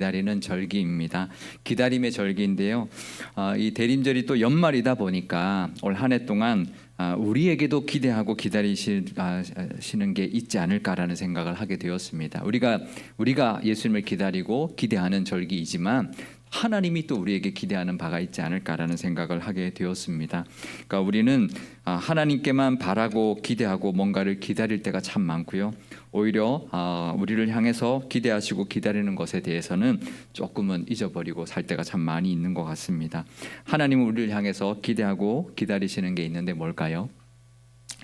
기다리는 절기입니다. 기다림의 절기인데요. 이 대림절이 또 연말이다 보니까 올 한 해 동안 우리에게도 기대하고 기다리시는 게 있지 않을까라는 생각을 하게 되었습니다. 우리가 예수님을 기다리고 기대하는 절기이지만 하나님이 또 우리에게 기대하는 바가 있지 않을까라는 생각을 하게 되었습니다. 그러니까 우리는 하나님께만 바라고 기대하고 뭔가를 기다릴 때가 참 많고요. 오히려 우리를 향해서 기대하시고 기다리는 것에 대해서는 조금은 잊어버리고 살 때가 참 많이 있는 것 같습니다. 하나님은 우리를 향해서 기대하고 기다리시는 게 있는데 뭘까요?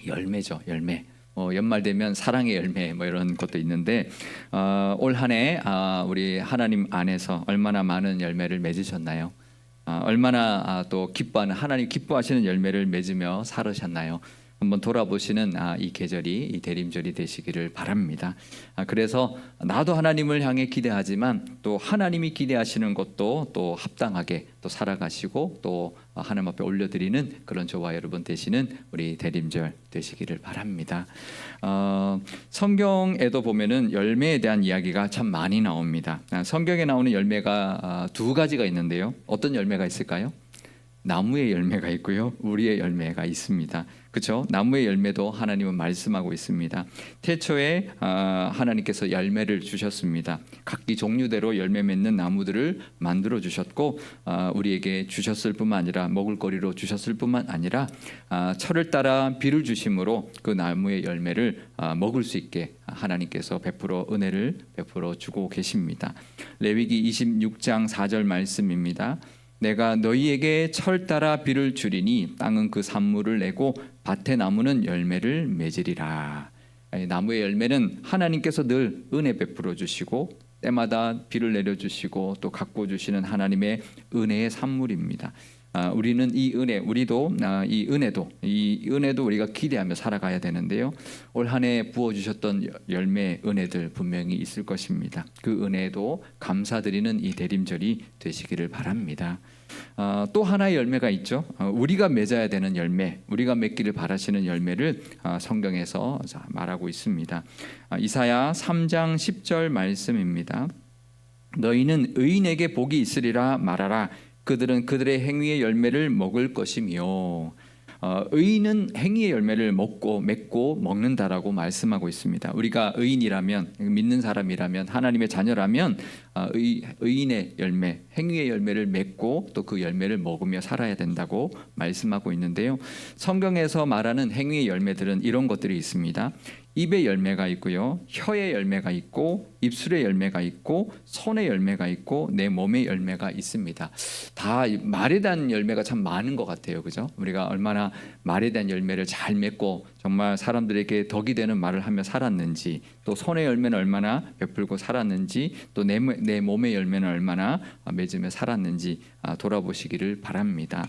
열매죠, 열매. 연말 되면 사랑의 열매 이런 것도 있는데 올 한 해 우리 하나님 안에서 얼마나 많은 열매를 맺으셨나요? 얼마나 또 기뻐하는 하나님 기뻐하시는 열매를 맺으며 살으셨나요? 한번 돌아보시는 이 계절이 이 대림절이 되시기를 바랍니다. 그래서 나도 하나님을 향해 기대하지만 또 하나님이 기대하시는 것도 또 합당하게 또 살아가시고 또 하나님 앞에 올려드리는 그런 저와 여러분 되시는 우리 대림절 되시기를 바랍니다. 성경에도 보면은 열매에 대한 이야기가 참 많이 나옵니다. 성경에 나오는 열매가 두 가지가 있는데요. 어떤 열매가 있을까요? 나무의 열매가 있고요, 우리의 열매가 있습니다. 그렇죠? 나무의 열매도 하나님은 말씀하고 있습니다. 태초에 하나님께서 열매를 주셨습니다. 각기 종류대로 열매 맺는 나무들을 만들어 주셨고 우리에게 주셨을 뿐만 아니라 먹을거리로 주셨을 뿐만 아니라 철을 따라 비를 주심으로 그 나무의 열매를 먹을 수 있게 하나님께서 은혜를 베풀어 주고 계십니다. 레위기 26장 4절 말씀입니다. 내가 너희에게 철 따라 비를 주리니 땅은 그 산물을 내고 밭의 나무는 열매를 맺으리라. 나무의 열매는 하나님께서 늘 은혜 베풀어 주시고 때마다 비를 내려주시고 또 가꾸어 주시는 하나님의 은혜의 산물입니다. 우리는 이 은혜도 우리가 기대하며 살아가야 되는데요. 올 한 해 부어주셨던 열매 은혜들 분명히 있을 것입니다. 그 은혜도 감사드리는 이 대림절이 되시기를 바랍니다. 또 하나의 열매가 있죠. 우리가 맺어야 되는 열매, 우리가 맺기를 바라시는 열매를 성경에서 말하고 있습니다. 이사야 3장 10절 말씀입니다. 너희는 의인에게 복이 있으리라 말하라. 그들은 그들의 행위의 열매를 먹을 것이며, 의인은 행위의 열매를 맺고 먹는다라고 말씀하고 있습니다. 우리가 의인이라면, 믿는 사람이라면, 하나님의 자녀라면 의인의 열매, 행위의 열매를 맺고 또 그 열매를 먹으며 살아야 된다고 말씀하고 있는데요. 성경에서 말하는 행위의 열매들은 이런 것들이 있습니다. 입의 열매가 있고요, 혀의 열매가 있고, 입술의 열매가 있고, 손의 열매가 있고, 내 몸의 열매가 있습니다. 다 말에 대한 열매가 참 많은 것 같아요, 그죠? 우리가 얼마나 말에 대한 열매를 잘 맺고 정말 사람들에게 덕이 되는 말을 하며 살았는지, 또 손의 열매는 얼마나 베풀고 살았는지, 또 내 몸의 열매는 얼마나 맺으며 살았는지 돌아보시기를 바랍니다.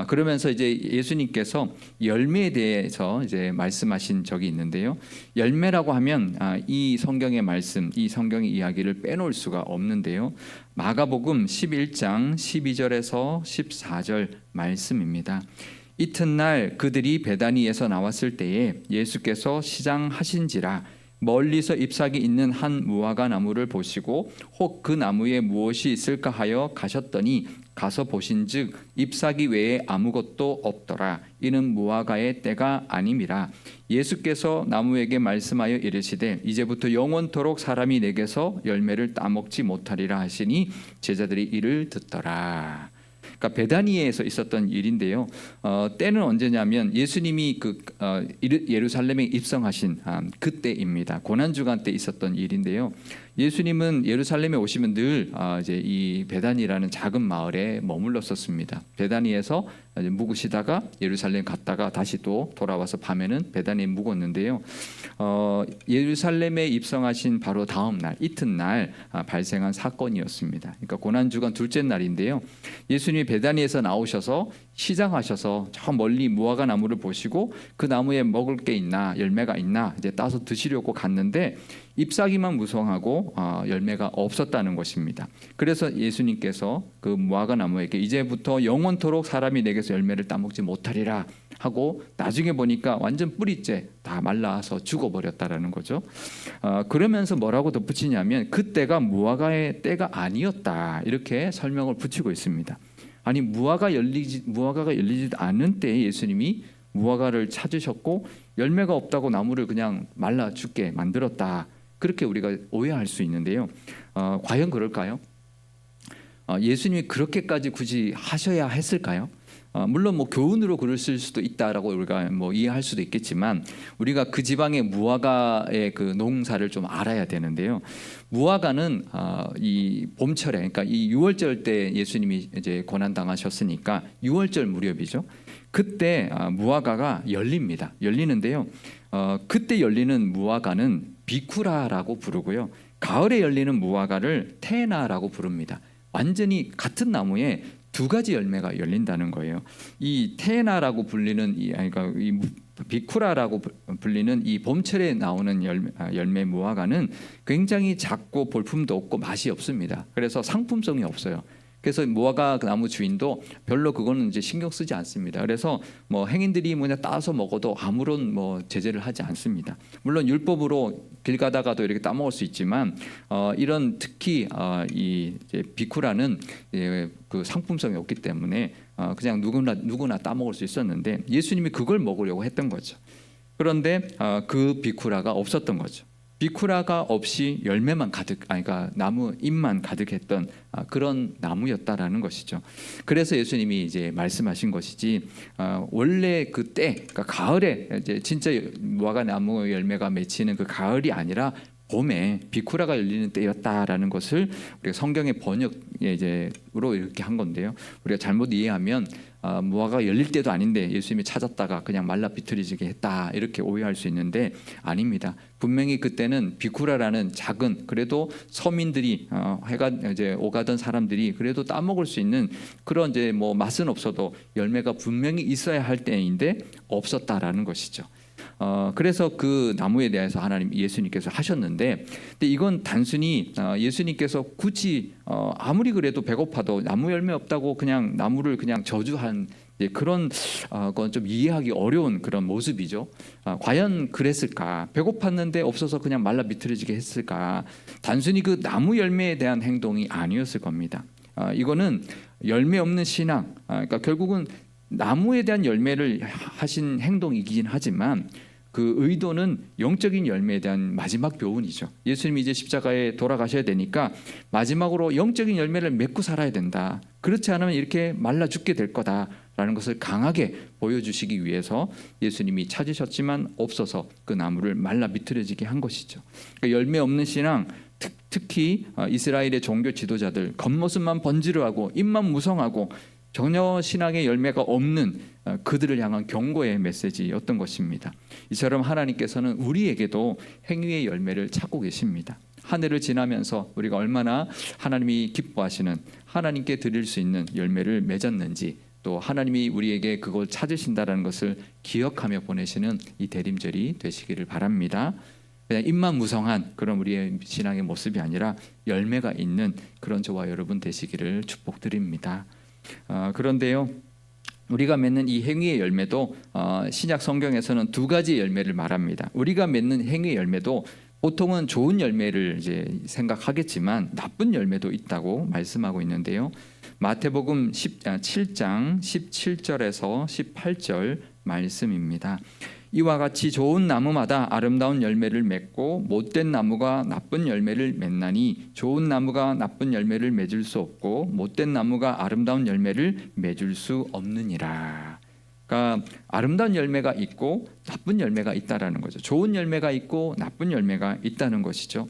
그러면서 이제 예수님께서 열매에 대해서 이제 말씀하신 적이 있는데요. 열매라고 하면 이 성경의 말씀, 이 성경의 이야기를 빼놓을 수가 없는데요. 마가복음 11장 12절에서 14절 말씀입니다. 이튿날 그들이 베다니에서 나왔을 때에 예수께서 시장하신지라 멀리서 잎사귀 있는 한 무화과 나무를 보시고 혹 그 나무에 무엇이 있을까 하여 가셨더니 가서 보신즉 잎사귀 외에 아무것도 없더라. 이는 무화과의 때가 아님이라. 예수께서 나무에게 말씀하여 이르시되 이제부터 영원토록 사람이 내게서 열매를 따먹지 못하리라 하시니 제자들이 이를 듣더라. 그러니까 베다니에서 있었던 일인데요. 때는 언제냐면 예수님이 예루살렘에 입성하신 그때입니다. 고난주간 때 있었던 일인데요. 예수님은 예루살렘에 오시면 늘 이제 이 베다니라는 작은 마을에 머물렀었습니다. 베다니에서 묵으시다가 예루살렘 갔다가 다시 또 돌아와서 밤에는 베다니에 묵었는데요. 예루살렘에 입성하신 바로 다음 날 이튿날 발생한 사건이었습니다. 그러니까 고난주간 둘째 날인데요. 예수님이 베다니에서 나오셔서 시장하셔서 저 멀리 무화과 나무를 보시고 그 나무에 먹을 게 있나 열매가 있나 이제 따서 드시려고 갔는데 잎사귀만 무성하고 열매가 없었다는 것입니다. 그래서 예수님께서 그 무화과 나무에게 이제부터 영원토록 사람이 내게서 열매를 따먹지 못하리라 하고 나중에 보니까 완전 뿌리째 다 말라서 죽어버렸다라는 거죠. 그러면서 뭐라고 덧붙이냐면 그때가 무화과의 때가 아니었다 이렇게 설명을 붙이고 있습니다. 아니 무화과가 열리지 않은 때에 예수님이 무화과를 찾으셨고 열매가 없다고 나무를 그냥 말라 죽게 만들었다. 그렇게 우리가 오해할 수 있는데요. 과연 그럴까요? 예수님이 그렇게까지 굳이 하셔야 했을까요? 물론 뭐 교훈으로 그랬을 수도 있다라고 우리가 뭐 이해할 수도 있겠지만 우리가 그 지방의 무화과의 그 농사를 좀 알아야 되는데요. 무화과는 이 봄철에 그러니까 이 6월절 때 예수님이 이제 고난 당하셨으니까 6월절 무렵이죠. 그때 무화과가 열립니다. 열리는데요. 그때 열리는 무화과는 비쿠라라고 부르고요. 가을에 열리는 무화과를 테나라고 부릅니다. 완전히 같은 나무에 두 가지 열매가 열린다는 거예요. 이 테나라고 불리는 이 비쿠라라고 불리는 이 봄철에 나오는 열매 무화과는 굉장히 작고 볼품도 없고 맛이 없습니다. 그래서 상품성이 없어요. 그래서 무화과 나무 주인도 별로 그거는 이제 신경 쓰지 않습니다. 그래서 뭐 행인들이 뭐냐 따서 먹어도 아무런 뭐 제재를 하지 않습니다. 물론 율법으로 길 가다가도 이렇게 따먹을 수 있지만 이런 특히 이 비쿠라는 그 상품성이 없기 때문에 그냥 누구나 따먹을 수 있었는데 예수님이 그걸 먹으려고 했던 거죠. 그런데 그 비쿠라가 없었던 거죠. 비쿠라가 없이 열매만 그러니까 나무 잎만 가득했던 그런 나무였다라는 것이죠. 그래서 예수님이 이제 말씀하신 것이지 원래 그때 그러니까 가을에 이제 진짜 무화과 나무 열매가 맺히는 그 가을이 아니라 봄에 비쿠라가 열리는 때였다라는 것을 우리가 성경의 번역에 이제로 이렇게 한 건데요. 우리가 잘못 이해하면 무화과가 열릴 때도 아닌데 예수님이 찾았다가 그냥 말라 비틀어지게 했다 이렇게 오해할 수 있는데 아닙니다. 분명히 그때는 비쿠라라는 작은 그래도 서민들이 해가 이제 오가던 사람들이 그래도 따먹을 수 있는 그런 이제 뭐 맛은 없어도 열매가 분명히 있어야 할 때인데 없었다라는 것이죠. 그래서 그 나무에 대해서 하나님 예수님께서 하셨는데 근데 이건 단순히 예수님께서 굳이 아무리 그래도 배고파도 나무 열매 없다고 그냥 나무를 그냥 저주한 그런 건 좀 이해하기 어려운 그런 모습이죠. 과연 그랬을까? 배고팠는데 없어서 그냥 말라 비틀어지게 했을까? 단순히 그 나무 열매에 대한 행동이 아니었을 겁니다. 이거는 열매 없는 신앙, 그러니까 결국은 나무에 대한 열매를 하신 행동이긴 하지만 그 의도는 영적인 열매에 대한 마지막 교훈이죠. 예수님이 이제 십자가에 돌아가셔야 되니까 마지막으로 영적인 열매를 맺고 살아야 된다. 그렇지 않으면 이렇게 말라 죽게 될 거다라는 것을 강하게 보여주시기 위해서 예수님이 찾으셨지만 없어서 그 나무를 말라 비틀어지게 한 것이죠. 그러니까 열매 없는 신앙 특히 이스라엘의 종교 지도자들 겉모습만 번지르하고 입만 무성하고 전혀 신앙의 열매가 없는 그들을 향한 경고의 메시지였던 것입니다. 이처럼 하나님께서는 우리에게도 행위의 열매를 찾고 계십니다. 한 해를 지나면서 우리가 얼마나 하나님이 기뻐하시는 하나님께 드릴 수 있는 열매를 맺었는지 또 하나님이 우리에게 그걸 찾으신다는 것을 기억하며 보내시는 이 대림절이 되시기를 바랍니다. 그냥 입만 무성한 그런 우리의 신앙의 모습이 아니라 열매가 있는 그런 저와 여러분 되시기를 축복드립니다. 그런데요 우리가 맺는 이 행위의 열매도 신약 성경에서는 두 가지 열매를 말합니다. 우리가 맺는 행위의 열매도 보통은 좋은 열매를 이제 생각하겠지만 나쁜 열매도 있다고 말씀하고 있는데요. 마태복음 7장 17절에서 18절 말씀입니다. 이와 같이 좋은 나무마다 아름다운 열매를 맺고 못된 나무가 나쁜 열매를 맺나니 좋은 나무가 나쁜 열매를 맺을 수 없고 못된 나무가 아름다운 열매를 맺을 수 없느니라. 그러니까 아름다운 열매가 있고 나쁜 열매가 있다라는 거죠. 좋은 열매가 있고 나쁜 열매가 있다는 것이죠.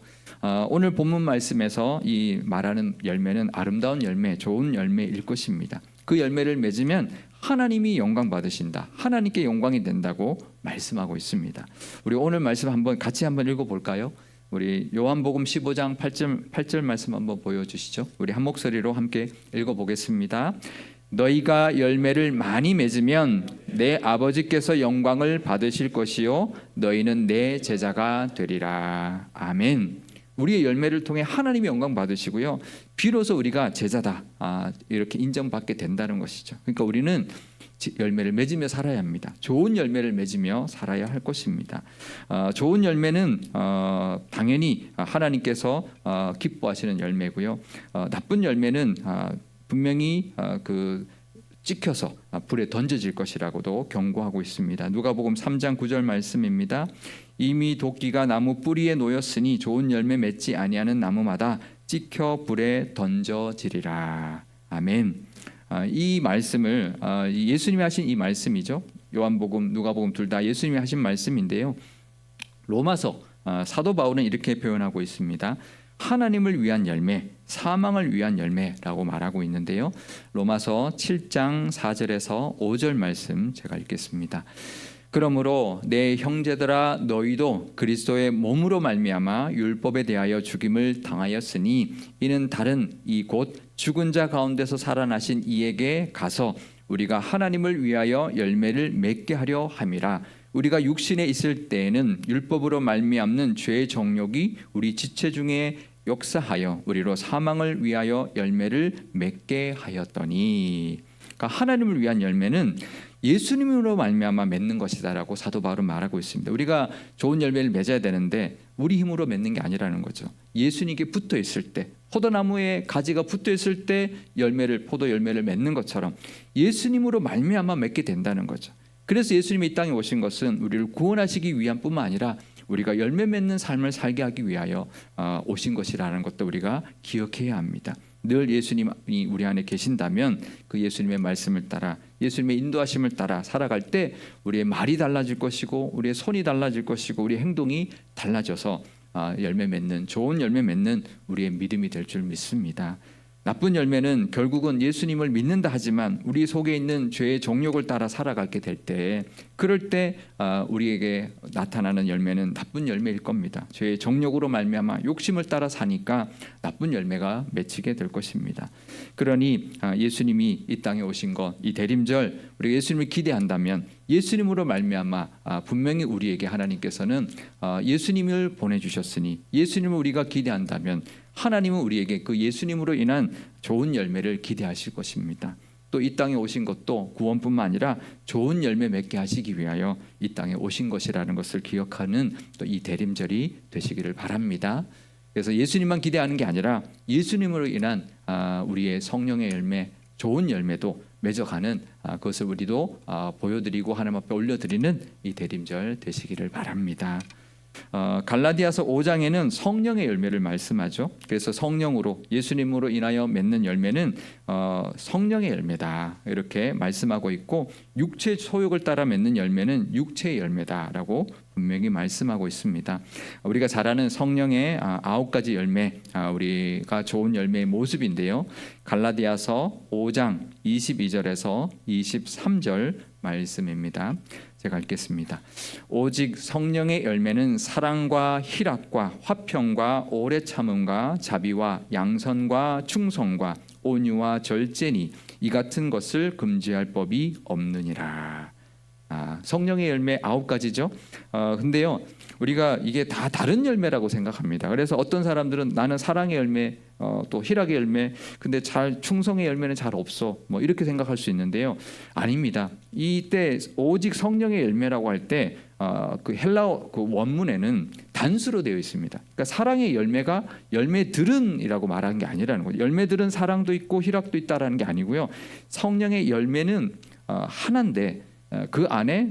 오늘 본문 말씀에서 이 말하는 열매는 아름다운 열매, 좋은 열매일 것입니다. 그 열매를 맺으면 하나님이 영광 받으신다. 하나님께 영광이 된다고 말씀하고 있습니다. 우리 오늘 말씀 같이 한번 읽어볼까요? 우리 요한복음 15장 8절 말씀 한번 보여주시죠. 우리 한 목소리로 함께 읽어보겠습니다. 너희가 열매를 많이 맺으면 내 아버지께서 영광을 받으실 것이요 너희는 내 제자가 되리라. 아멘. 우리의 열매를 통해 하나님이 영광 받으시고요, 비로소 우리가 제자다 이렇게 인정받게 된다는 것이죠. 그러니까 우리는 열매를 맺으며 살아야 합니다. 좋은 열매를 맺으며 살아야 할 것입니다. 좋은 열매는 당연히 하나님께서 기뻐하시는 열매고요, 나쁜 열매는 분명히 찍혀서 불에 던져질 것이라고도 경고하고 있습니다. 누가복음 3장 9절 말씀입니다. 이미 도끼가 나무 뿌리에 놓였으니 좋은 열매 맺지 아니하는 나무마다 찍혀 불에 던져지리라. 아멘. 이 말씀을 예수님이 하신 이 말씀이죠. 요한복음, 누가복음 둘 다 예수님이 하신 말씀인데요. 로마서 사도 바울은 이렇게 표현하고 있습니다. 하나님을 위한 열매, 사망을 위한 열매라고 말하고 있는데요. 로마서 7장 4절에서 5절 말씀 제가 읽겠습니다. 그러므로 내 형제들아 너희도 그리스도의 몸으로 말미암아 율법에 대하여 죽임을 당하였으니 이는 다른 이 곧 죽은 자 가운데서 살아나신 이에게 가서 우리가 하나님을 위하여 열매를 맺게 하려 함이라. 우리가 육신에 있을 때에는 율법으로 말미암는 죄의 정욕이 우리 지체 중에 역사하여 우리로 사망을 위하여 열매를 맺게 하였더니. 그러니까 하나님을 위한 열매는 예수님으로 말미암아 맺는 것이다라고 사도 바울은 말하고 있습니다. 우리가 좋은 열매를 맺어야 되는데 우리 힘으로 맺는 게 아니라는 거죠. 예수님께 붙어 있을 때, 포도나무에 가지가 붙어 있을 때 포도 열매를 맺는 것처럼 예수님으로 말미암아 맺게 된다는 거죠. 그래서 예수님이 이 땅에 오신 것은 우리를 구원하시기 위한 뿐만 아니라 우리가 열매 맺는 삶을 살게 하기 위하여 오신 것이라는 것도 우리가 기억해야 합니다. 늘 예수님이 우리 안에 계신다면 그 예수님의 말씀을 따라, 예수님의 인도하심을 따라 살아갈 때 우리의 말이 달라질 것이고 우리의 손이 달라질 것이고 우리의 행동이 달라져서 열매 맺는, 좋은 열매 맺는 우리의 믿음이 될 줄 믿습니다. 나쁜 열매는 결국은 예수님을 믿는다 하지만 우리 속에 있는 죄의 정욕을 따라 살아가게 될 때, 그럴 때 우리에게 나타나는 열매는 나쁜 열매일 겁니다. 죄의 정욕으로 말미암아 욕심을 따라 사니까 나쁜 열매가 맺히게 될 것입니다. 그러니 예수님이 이 땅에 오신 것, 이 대림절 우리가 예수님을 기대한다면 예수님으로 말미암아 분명히 우리에게 하나님께서는 예수님을 보내주셨으니 예수님을 우리가 기대한다면 하나님은 우리에게 그 예수님으로 인한 좋은 열매를 기대하실 것입니다. 또 이 땅에 오신 것도 구원뿐만 아니라 좋은 열매 맺게 하시기 위하여 이 땅에 오신 것이라는 것을 기억하는 또 이 대림절이 되시기를 바랍니다. 그래서 예수님만 기대하는 게 아니라 예수님으로 인한 우리의 성령의 열매, 좋은 열매도 맺어가는 그것을 우리도 보여드리고 하나님 앞에 올려드리는 이 대림절 되시기를 바랍니다. 갈라디아서 5장에는 성령의 열매를 말씀하죠. 그래서 성령으로, 예수님으로 인하여 맺는 열매는 성령의 열매다 이렇게 말씀하고 있고, 육체 소욕을 따라 맺는 열매는 육체의 열매다라고 분명히 말씀하고 있습니다. 우리가 잘 아는 성령의 9가지 열매, 우리가 좋은 열매의 모습인데요. 갈라디아서 5장 22절에서 23절 말씀입니다. 제가 읽겠습니다. 오직 성령의 열매는 사랑과 희락과 화평과 오래 참음과 자비와 양선과 충성과 온유와 절제니 이 같은 것을 금지할 법이 없느니라. 성령의 열매 9가지죠. 근데요, 우리가 이게 다 다른 열매라고 생각합니다. 그래서 어떤 사람들은 나는 사랑의 열매, 또 희락의 열매, 근데 충성의 열매는 잘 없어, 뭐 이렇게 생각할 수 있는데요. 아닙니다. 이때 오직 성령의 열매라고 할 때 그 헬라어 그 원문에는 단수로 되어 있습니다. 그러니까 사랑의 열매가 열매들은이라고 말하는 게 아니라는 거죠. 열매들은 사랑도 있고 희락도 있다라는 게 아니고요. 성령의 열매는 하나인데 그 안에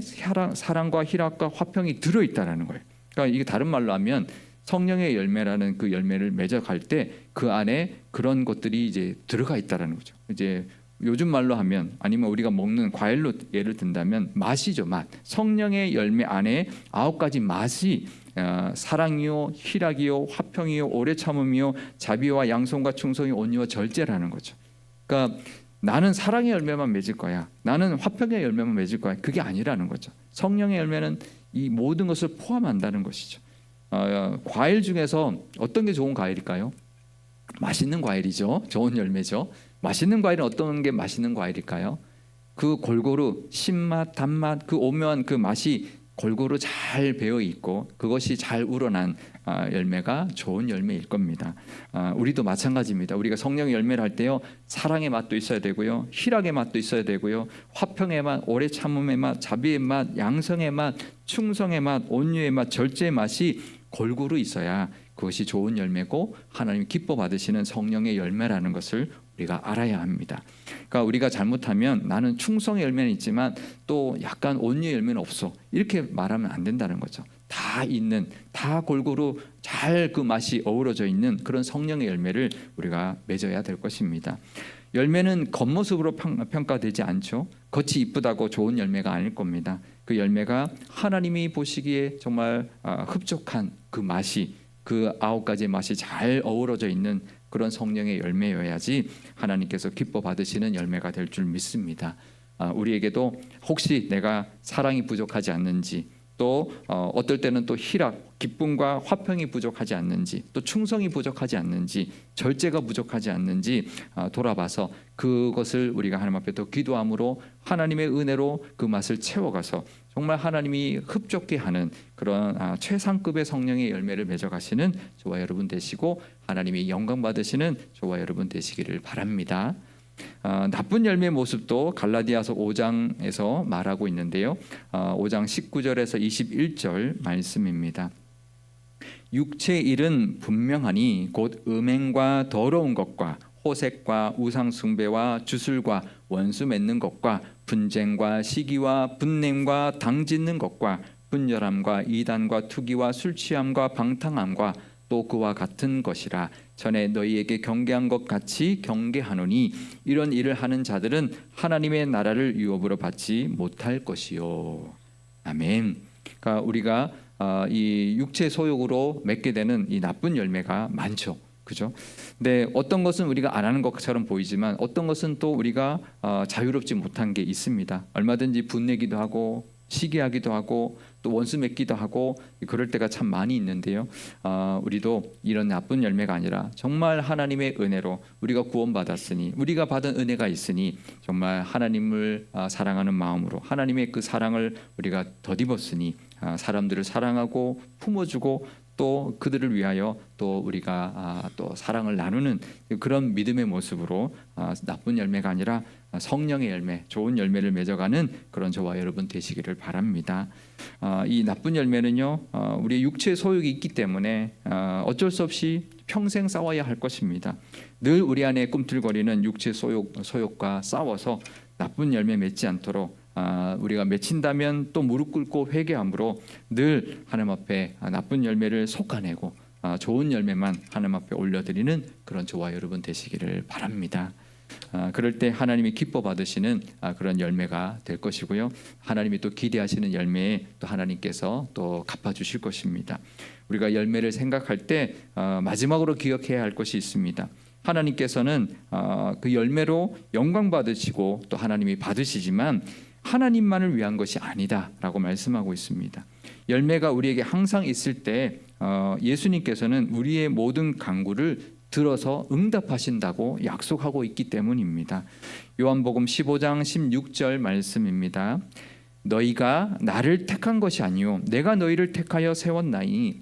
사랑과 희락과 화평이 들어있다라는 거예요. 그러니까 이게 다른 말로 하면 성령의 열매라는 그 열매를 맺어갈 때 그 안에 그런 것들이 이제 들어가 있다라는 거죠. 이제 요즘 말로 하면, 아니면 우리가 먹는 과일로 예를 든다면 맛이죠, 맛. 성령의 열매 안에 9가지 맛이 사랑이요, 희락이요, 화평이요, 오래 참음이요, 자비와 양손과 충성이 온유와 절제라는 거죠. 그러니까 나는 사랑의 열매만 맺을 거야, 나는 화평의 열매만 맺을 거야, 그게 아니라는 거죠. 성령의 열매는 이 모든 것을 포함한다는 것이죠. 과일 중에서 어떤 게 좋은 과일일까요? 맛있는 과일이죠. 좋은 열매죠. 맛있는 과일은 어떤 게 맛있는 과일일까요? 그 골고루 신맛, 단맛, 그 오묘한 그 맛이 골고루 잘 배어 있고 그것이 잘 우러난 열매가 좋은 열매일 겁니다. 우리도 마찬가지입니다. 우리가 성령의 열매를 할 때요, 사랑의 맛도 있어야 되고요, 희락의 맛도 있어야 되고요, 화평의 맛, 오래 참음의 맛, 자비의 맛, 양성의 맛, 충성의 맛, 온유의 맛, 절제의 맛이 골고루 있어야 그것이 좋은 열매고 하나님 기뻐 받으시는 성령의 열매라는 것을 우리가 알아야 합니다. 그러니까 우리가 잘못하면 나는 충성의 열매는 있지만 또 약간 온유의 열매는 없어, 이렇게 말하면 안 된다는 거죠. 다 있는, 다 골고루 잘 그 맛이 어우러져 있는 그런 성령의 열매를 우리가 맺어야 될 것입니다. 열매는 겉모습으로 평가되지 않죠. 겉이 이쁘다고 좋은 열매가 아닐 겁니다. 그 열매가 하나님이 보시기에 정말 흡족한 그 맛이, 그 9가지의 맛이 잘 어우러져 있는 그런 성령의 열매여야지 하나님께서 기뻐 받으시는 열매가 될 줄 믿습니다. 우리에게도 혹시 내가 사랑이 부족하지 않는지, 또 어떨 때는 또 희락, 기쁨과 화평이 부족하지 않는지, 또 충성이 부족하지 않는지, 절제가 부족하지 않는지 돌아봐서 그것을 우리가 하나님 앞에 또 기도함으로 하나님의 은혜로 그 맛을 채워가서 정말 하나님이 흡족해 하는 그런 최상급의 성령의 열매를 맺어가시는 저와 여러분 되시고 하나님이 영광 받으시는 저와 여러분 되시기를 바랍니다. 나쁜 열매의 모습도 갈라디아서 5장에서 말하고 있는데요, 5장 19절에서 21절 말씀입니다. 육체의 일은 분명하니 곧 음행과 더러운 것과 호색과 우상숭배와 주술과 원수 맺는 것과 분쟁과 시기와 분냄과 당짓는 것과 분열함과 이단과 투기와 술취함과 방탕함과 또 그와 같은 것이라. 전에 너희에게 경계한 것 같이 경계하노니 이런 일을 하는 자들은 하나님의 나라를 유업으로 받지 못할 것이요. 아멘. 그러니까 우리가 이 육체 소욕으로 맺게 되는 이 나쁜 열매가 많죠. 그죠? 근데 어떤 것은 우리가 안 하는 것처럼 보이지만 어떤 것은 또 우리가 자유롭지 못한 게 있습니다. 얼마든지 분내기도 하고 시기하기도 하고 또 원수 맺기도 하고 그럴 때가 참 많이 있는데요, 우리도 이런 나쁜 열매가 아니라 정말 하나님의 은혜로 우리가 구원받았으니, 우리가 받은 은혜가 있으니 정말 하나님을 사랑하는 마음으로 하나님의 그 사랑을 우리가 덧입었으니 사람들을 사랑하고 품어주고 또 그들을 위하여 또 우리가 또 사랑을 나누는 그런 믿음의 모습으로 나쁜 열매가 아니라 성령의 열매, 좋은 열매를 맺어가는 그런 저와 여러분 되시기를 바랍니다. 이 나쁜 열매는요, 우리의 육체의 소욕이 있기 때문에 어쩔 수 없이 평생 싸워야 할 것입니다. 늘 우리 안에 꿈틀거리는 육체 소욕과 싸워서 나쁜 열매 맺지 않도록 우리가 맺힌다면 또 무릎 꿇고 회개함으로 늘 하나님 앞에 나쁜 열매를 솎아내고 좋은 열매만 하나님 앞에 올려드리는 그런 저와 여러분 되시기를 바랍니다. 그럴 때 하나님이 기뻐 받으시는 그런 열매가 될 것이고요, 하나님이 또 기대하시는 열매에 또 하나님께서 또 갚아주실 것입니다. 우리가 열매를 생각할 때 마지막으로 기억해야 할 것이 있습니다. 하나님께서는 그 열매로 영광 받으시고 또 하나님이 받으시지만 하나님만을 위한 것이 아니다라고 말씀하고 있습니다. 열매가 우리에게 항상 있을 때 예수님께서는 우리의 모든 간구를 들어서 응답하신다고 약속하고 있기 때문입니다. 요한복음 15장 16절 말씀입니다. 너희가 나를 택한 것이 아니요 내가 너희를 택하여 세웠나니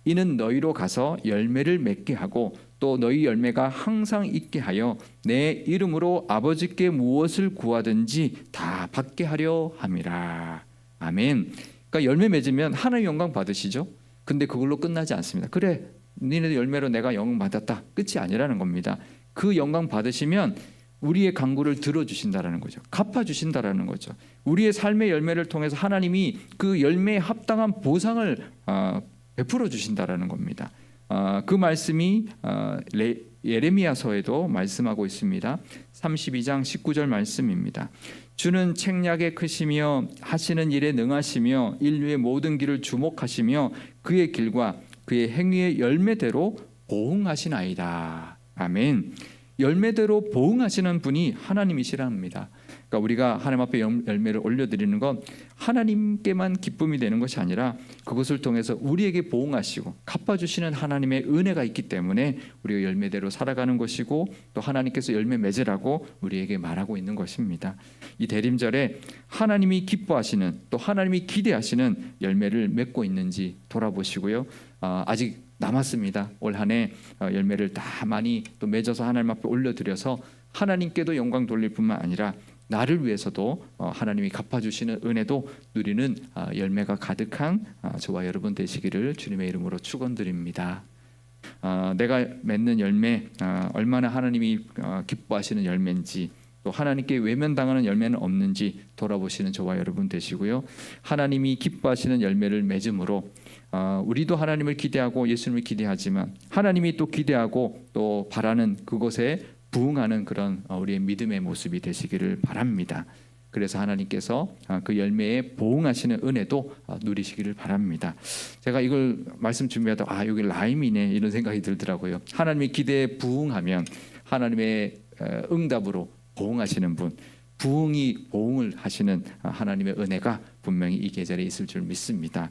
이는 너희로 가서 열매를 맺게 하고 또 너희 열매가 항상 있게 하여 내 이름으로 아버지께 무엇을 구하든지 다 받게 하려 함이라. 아멘. 그러니까 열매 맺으면 하나님 영광 받으시죠. 근데 그걸로 끝나지 않습니다. 그래, 니네 열매로 내가 영광 받았다, 끝이 아니라는 겁니다. 그 영광 받으시면 우리의 간구를 들어주신다라는 거죠. 갚아주신다라는 거죠. 우리의 삶의 열매를 통해서 하나님이 그 열매에 합당한 보상을 베풀어 주신다라는 겁니다. 그 말씀이 예레미야서에도 말씀하고 있습니다. 32장 19절 말씀입니다. 주는 책략에 크시며 하시는 일에 능하시며 인류의 모든 길을 주목하시며 그의 길과 그의 행위의 열매대로 보응하시나이다. 아멘. 열매대로 보응하시는 분이 하나님이시랍니다. 그러니까 우리가 하나님 앞에 열매를 올려드리는 건 하나님께만 기쁨이 되는 것이 아니라 그것을 통해서 우리에게 보응하시고 갚아주시는 하나님의 은혜가 있기 때문에 우리가 열매대로 살아가는 것이고 또 하나님께서 열매 맺으라고 우리에게 말하고 있는 것입니다. 이 대림절에 하나님이 기뻐하시는 또 하나님이 기대하시는 열매를 맺고 있는지 돌아보시고요. 아직 남았습니다. 올 한 해 열매를 다 많이 또 맺어서 하나님 앞에 올려드려서 하나님께도 영광 돌릴 뿐만 아니라 나를 위해서도 하나님이 갚아주시는 은혜도 누리는 열매가 가득한 저와 여러분 되시기를 주님의 이름으로 축원드립니다. 내가 맺는 열매 얼마나 하나님이 기뻐하시는 열매인지 또 하나님께 외면당하는 열매는 없는지 돌아보시는 저와 여러분 되시고요. 하나님이 기뻐하시는 열매를 맺음으로 우리도 하나님을 기대하고 예수님을 기대하지만 하나님이 또 기대하고 또 바라는 그것에 부응하는 그런 우리의 믿음의 모습이 되시기를 바랍니다. 그래서 하나님께서 그 열매에 보응하시는 은혜도 누리시기를 바랍니다. 제가 이걸 말씀 준비하다 여기 라임이네 이런 생각이 들더라고요. 하나님의 기대에 부응하면 하나님의 응답으로 보응하시는 분, 부응이 보응을 하시는 하나님의 은혜가 분명히 이 계절에 있을 줄 믿습니다.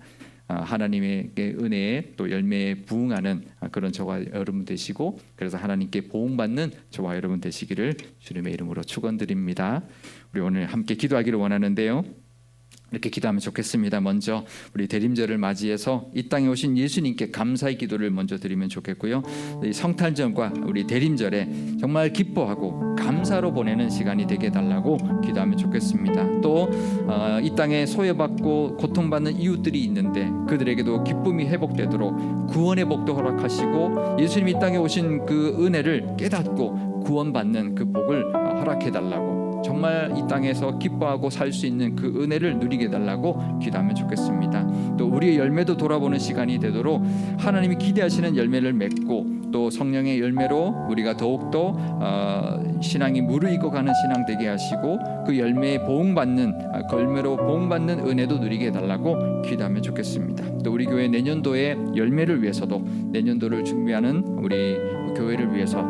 하나님의 은혜에 또 열매에 부응하는 그런 저와 여러분 되시고 그래서 하나님께 보응받는 저와 여러분 되시기를 주님의 이름으로 축원드립니다. 우리 오늘 함께 기도하기를 원하는데요. 이렇게 기도하면 좋겠습니다. 먼저 우리 대림절을 맞이해서 이 땅에 오신 예수님께 감사의 기도를 먼저 드리면 좋겠고요. 이 성탄절과 우리 대림절에 정말 기뻐하고 감사로 보내는 시간이 되게 해달라고 기도하면 좋겠습니다. 또 이 땅에 소외받고 고통받는 이웃들이 있는데 그들에게도 기쁨이 회복되도록 구원의 복도 허락하시고 예수님이 이 땅에 오신 그 은혜를 깨닫고 구원받는 그 복을 허락해달라고 정말 이 땅에서 기뻐하고 살 수 있는 그 은혜를 누리게 해달라고 기도하면 좋겠습니다. 또 우리의 열매도 돌아보는 시간이 되도록 하나님이 기대하시는 열매를 맺고 또 성령의 열매로 우리가 더욱더 신앙이 무르익어 가는 신앙 되게 하시고 그 열매에 보응받는 그 열매로 보응받는 은혜도 누리게 해달라고 기도하면 좋겠습니다. 또 우리 교회 내년도의 열매를 위해서도 내년도를 준비하는 우리 교회를 위해서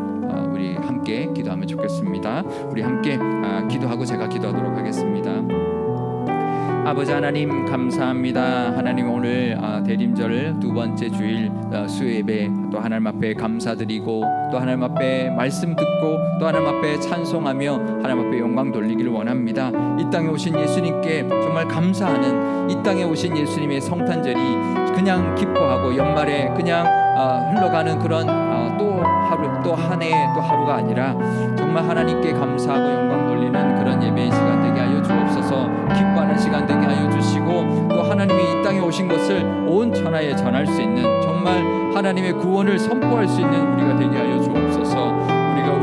우리 함께 기도하면 좋겠습니다. 우리 함께 기도하고 제가 기도하도록 하겠습니다. 아버지 하나님 감사합니다. 하나님 오늘 대림절 두 번째 주일 수요예배 또 하나님 앞에 감사드리고 또 하나님 앞에 말씀 듣고 또 하나님 앞에 찬송하며 하나님 앞에 영광 돌리기를 원합니다. 이 땅에 오신 예수님께 정말 감사하는 이 땅에 오신 예수님의 성탄절이 그냥 기뻐하고 연말에 그냥 흘러가는 그런 또 하루 또 한 해 또 하루가 아니라 정말 하나님께 감사하고 영광 돌리는 그런 예배의 시간 되게 하여 주옵소서. 기뻐하는 시간 되게 하여 주시고 또 하나님이 이 땅에 오신 것을 온 천하에 전할 수 있는 정말 하나님의 구원을 선포할 수 있는 우리가 되게 하여 주옵소서.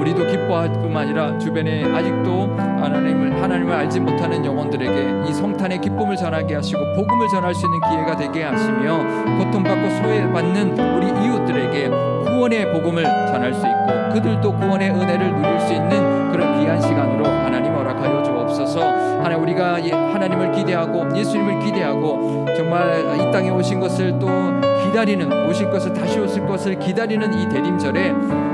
우리도 기뻐할 뿐만 아니라 주변에 아직도 하나님을 알지 못하는 영혼들에게 이 성탄의 기쁨을 전하게 하시고 복음을 전할 수 있는 기회가 되게 하시며 고통받고 소외받는 우리 이웃들에게 구원의 복음을 전할 수 있고 그들도 구원의 은혜를 누릴 수 있는 그런 귀한 시간으로 하나님 허락하여 주옵소서. 하나님 우리가 하나님을 기대하고 예수님을 기대하고 정말 이 땅에 오신 것을 또 기다리는 오실 것을 다시 오실 것을 기다리는 이 대림절에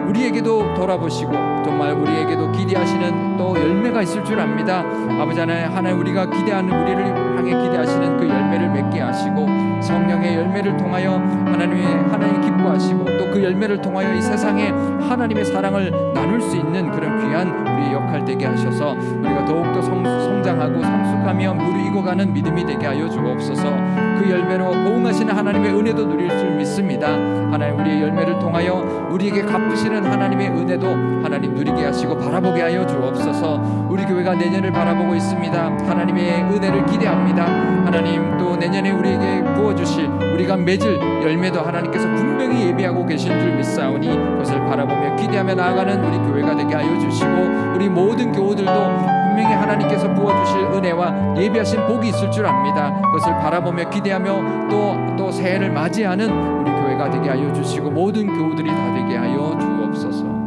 우리에게도 돌아보시고 정말 우리에게도 기대하시는 또 열매가 있을 줄 압니다. 아버지 하나님 우리가 기대하는 우리를 향해 기대하시는 그 열매를 맺게 하시고 성령의 열매를 통하여 하나님 기뻐하시고 또 그 열매를 통하여 이 세상에 하나님의 사랑을 나눌 수 있는 그런 귀한 우리의 역할 되게 하셔서 우리가 더욱더 성장하고 성숙하며 무르익어가는 믿음이 되게 하여 주옵소서. 그 열매로 보응하시는 하나님의 은혜도 누릴 줄 믿습니다. 하나님 우리의 열매를 통하여 우리에게 갚으시는 하나님의 은혜도 하나님 누리게 하시고 바라보게 하여 주옵소서. 우리 교회가 내년을 바라보고 있습니다. 하나님의 은혜를 기대합니다. 하나님 또 내년에 우리에게 부어주실 우리가 맺을 열매도 하나님께서 분명히 예비하고 계신 줄 믿사오니 그것을 바라보며 기대하며 나아가는 우리 교회가 되게 하여 주시고 우리 모든 교우들도 분명히 하나님께서 부어주실 은혜와 예비하신 복이 있을 줄 압니다. 그것을 바라보며 기대하며 또 새해를 맞이하는 우리 교회가 되게 하여 주시고 모든 교우들이 다 되게 하여 주옵소서.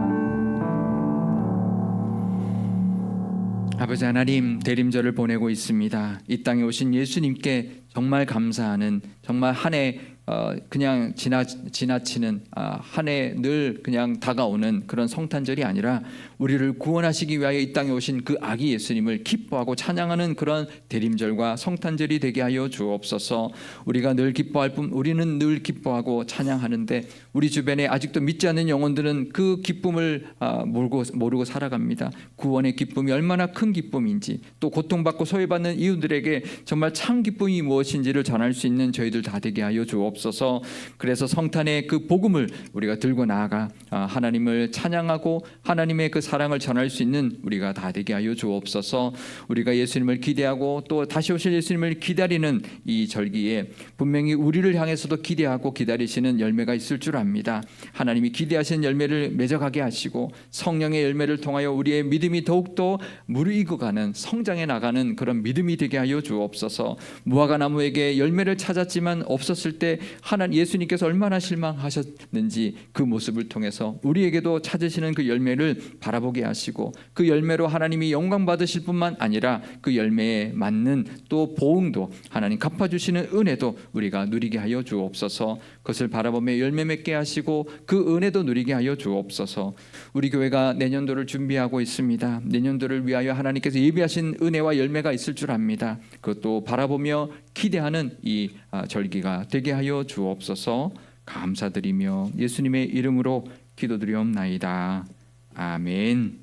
아버지 하나님 대림절을 보내고 있습니다. 이 땅에 오신 예수님께 정말 감사하는 정말 한 해 그냥 지나치는 한 해 늘 그냥 다가오는 그런 성탄절이 아니라 우리를 구원하시기 위하여 이 땅에 오신 그 아기 예수님을 기뻐하고 찬양하는 그런 대림절과 성탄절이 되게 하여 주옵소서. 우리가 늘 기뻐할 뿐 우리는 늘 기뻐하고 찬양하는데 우리 주변에 아직도 믿지 않는 영혼들은 그 기쁨을 모르고 살아갑니다. 구원의 기쁨이 얼마나 큰 기쁨인지, 또 고통받고 소외받는 이웃들에게 정말 참 기쁨이 무엇인지를 전할 수 있는 저희들 다 되게 하여 주옵소서. 그래서 성탄의 그 복음을 우리가 들고 나아가 하나님을 찬양하고 하나님의 그 사랑을 전할 수 있는 우리가 다 되게 하여 주옵소서. 우리가 예수님을 기대하고 또 다시 오실 예수님을 기다리는 이 절기에 분명히 우리를 향해서도 기대하고 기다리시는 열매가 있을 줄 압니다. 하나님이 기대하시는 열매를 맺어가게 하시고 성령의 열매를 통하여 우리의 믿음이 더욱더 무르익어가는, 성장해 나가는 그런 믿음이 되게 하여 주옵소서. 무화과 나무에게 열매를 찾았지만 없었을 때 예수님께서 얼마나 실망하셨는지 그 모습을 통해서 우리에게도 찾으시는 그 열매를 바라보게 하시고 그 열매로 하나님이 영광 받으실 뿐만 아니라 그 열매에 맞는 또 보응도 하나님 갚아주시는 은혜도 우리가 누리게 하여 주옵소서. 그것을 바라보며 열매 맺게 하시고 그 은혜도 누리게 하여 주옵소서. 우리 교회가 내년도를 준비하고 있습니다. 내년도를 위하여 하나님께서 예비하신 은혜와 열매가 있을 줄 압니다. 그것도 바라보며 기대하는 이 절기가 되게 하여 주옵소서. 감사드리며 예수님의 이름으로 기도드리옵나이다. 아멘.